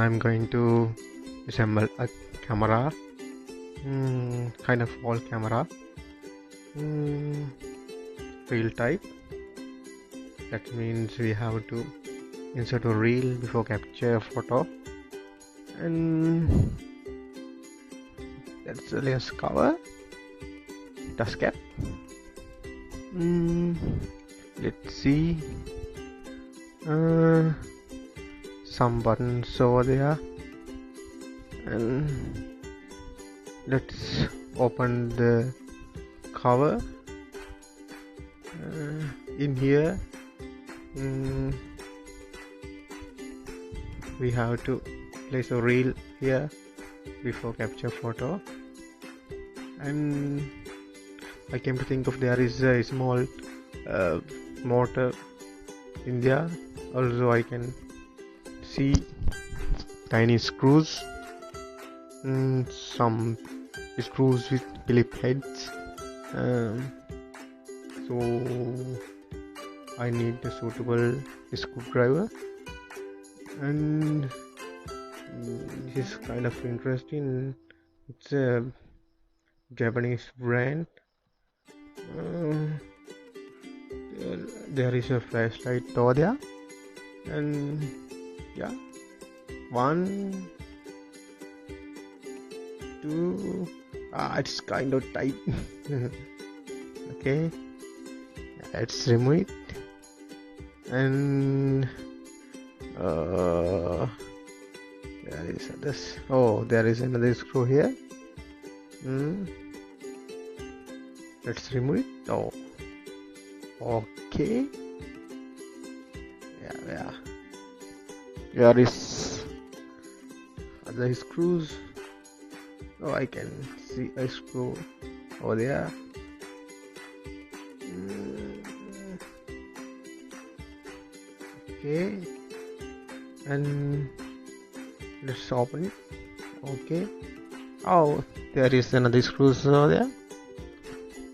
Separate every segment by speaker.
Speaker 1: I'm going to assemble a camera, kind of wall camera, reel type. That means we have to insert a reel before capture a photo, and that's the layers cover, dust cap. Let's see, some buttons over there, and let's open the cover. In here, we have to place a reel here before capture photo, and I came to think of there is a small motor in there. Also I can see tiny screws, some screws with clip heads, so I need a suitable screwdriver, and this is kind of interesting. It's a Japanese brand. There is a flashlight over there, and yeah, 1, 2. It's kind of tight. Okay, let's remove it, and there is this. Oh, there is another screw here. Let's remove it. Oh, okay. Yeah. There is other screws. Oh, I can see a screw over there. Okay, and let's open it. Okay. Oh, there is another screw over there.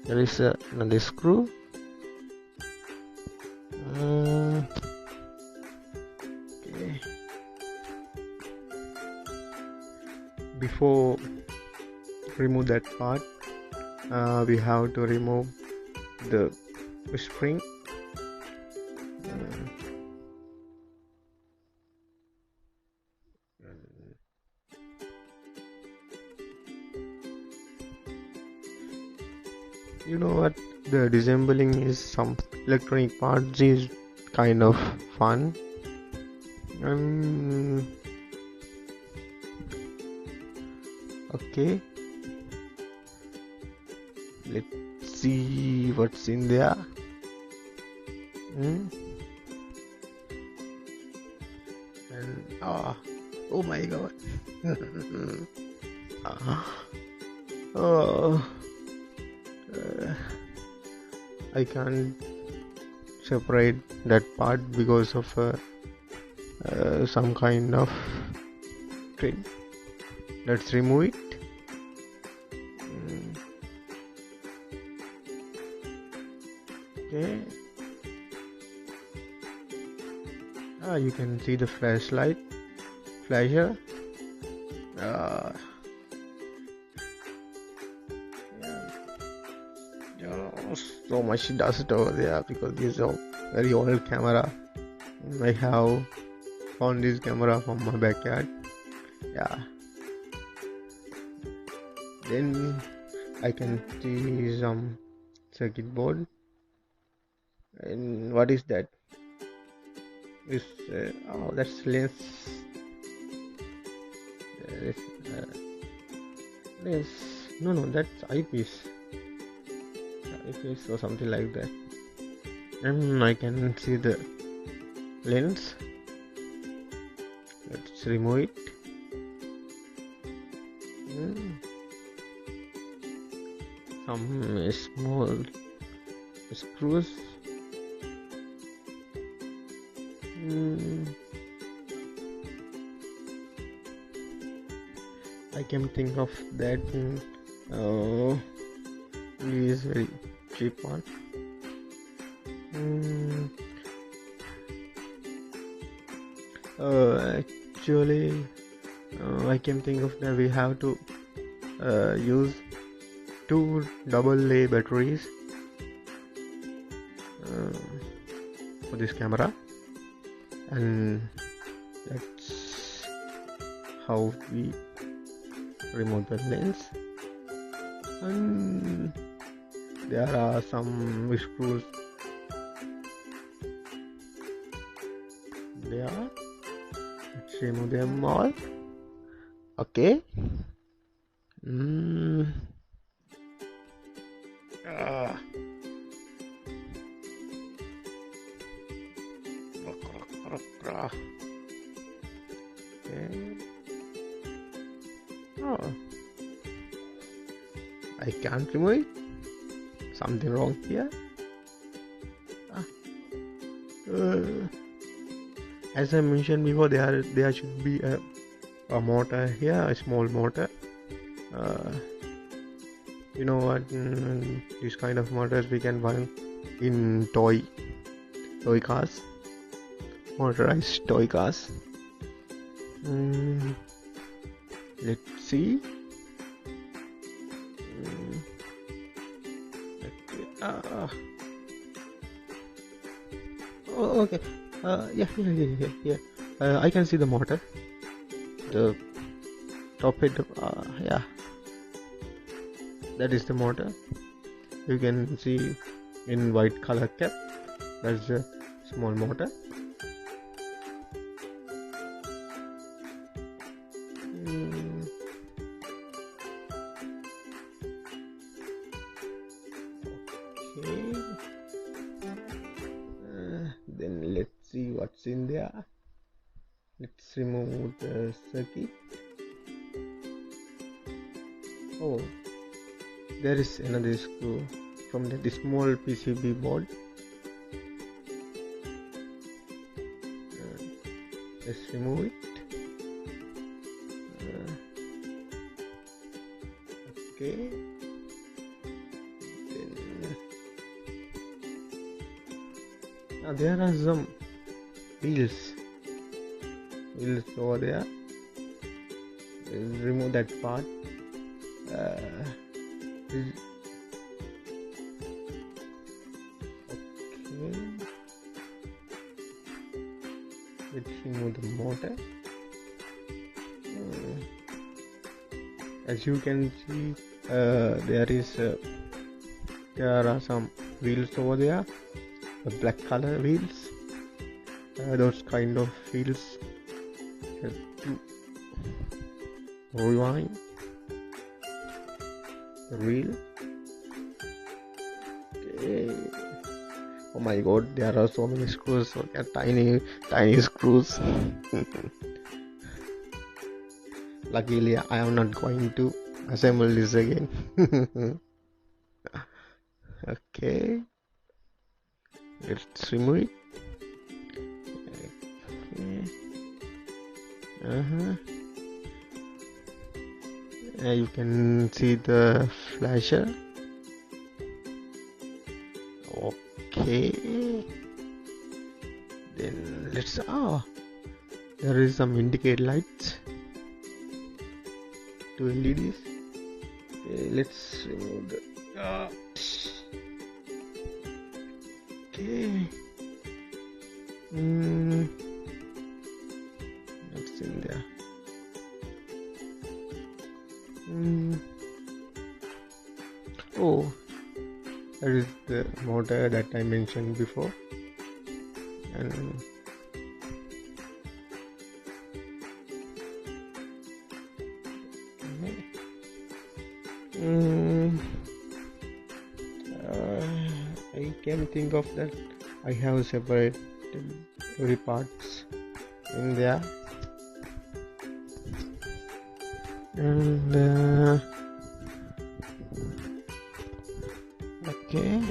Speaker 1: There is another screw. Okay. Before remove that part, we have to remove the spring. You know what? The disassembling is some electronic parts is kind of fun. Okay, let's see what's in there. And oh my god. I can't separate that part because of some kind of thread. Let's remove it. Okay. You can see the flashlight flasher. So much dust over there because this is a very old camera. I have found this camera from my backyard. Yeah. Then I can see some circuit board. And what is that? Is that's lens. No, that's eyepiece. Or something like that, and I can see the lens. Let's remove it. Some small screws. I can think of that. Is very cheap one. Actually I can think of that we have to use 2 AA batteries for this camera, and that's how we remove the lens. And there are some screws there. Let's remove them all. Okay. Okay. Oh, I can't remove it. Something wrong here. As I mentioned before, there should be a motor here, a small motor. You know what? These kind of motors we can find in toy cars, motorized toy cars. Let's see. Oh, okay. Yeah. I can see the motor. The top head. Yeah. That is the motor. You can see in white color cap. That's a small motor. Okay. Then let's see what's in there. Let's remove the circuit. Oh, there is another screw from the small PCB board. Let's remove it. Okay. Then now there are some wheels over there. Let's remove that part. Okay. Let's remove the motor. As you can see, there are some wheels over there, the black color wheels. Those kind of wheels have to rewind the wheel. Okay. Oh my god, there are so many screws. Okay, tiny screws. Luckily, I am not going to assemble this again. Okay, let's remove it. Okay. You can see the flasher. Okay. Then there is some indicate lights. 2 LEDs. Okay, let's remove the. Okay. What's in there? Oh, that is the motor that I mentioned before. And I can think of that. I have separated every parts in there, and okay.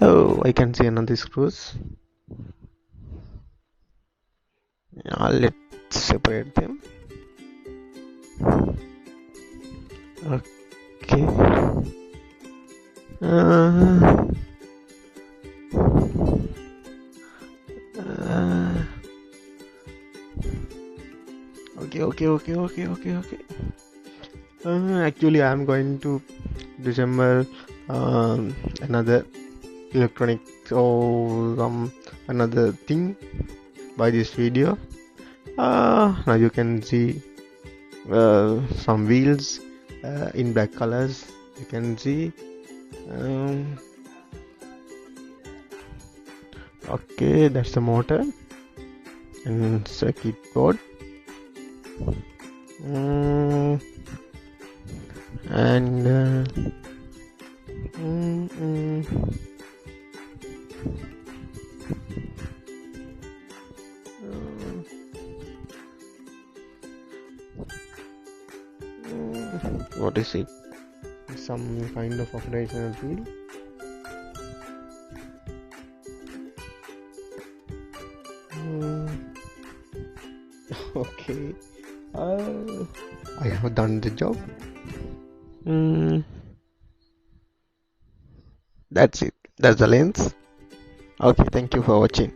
Speaker 1: Oh, I can see another screws. Let's separate them. Okay. Okay. Actually, I'm going to disassemble another electronics or another thing by this video. Now you can see some wheels in black colors. You can see. Okay, that's the motor and circuit board. What is it? Some kind of operational tool. Okay, I have done the job. That's it. That's the lens. Okay, thank you for watching.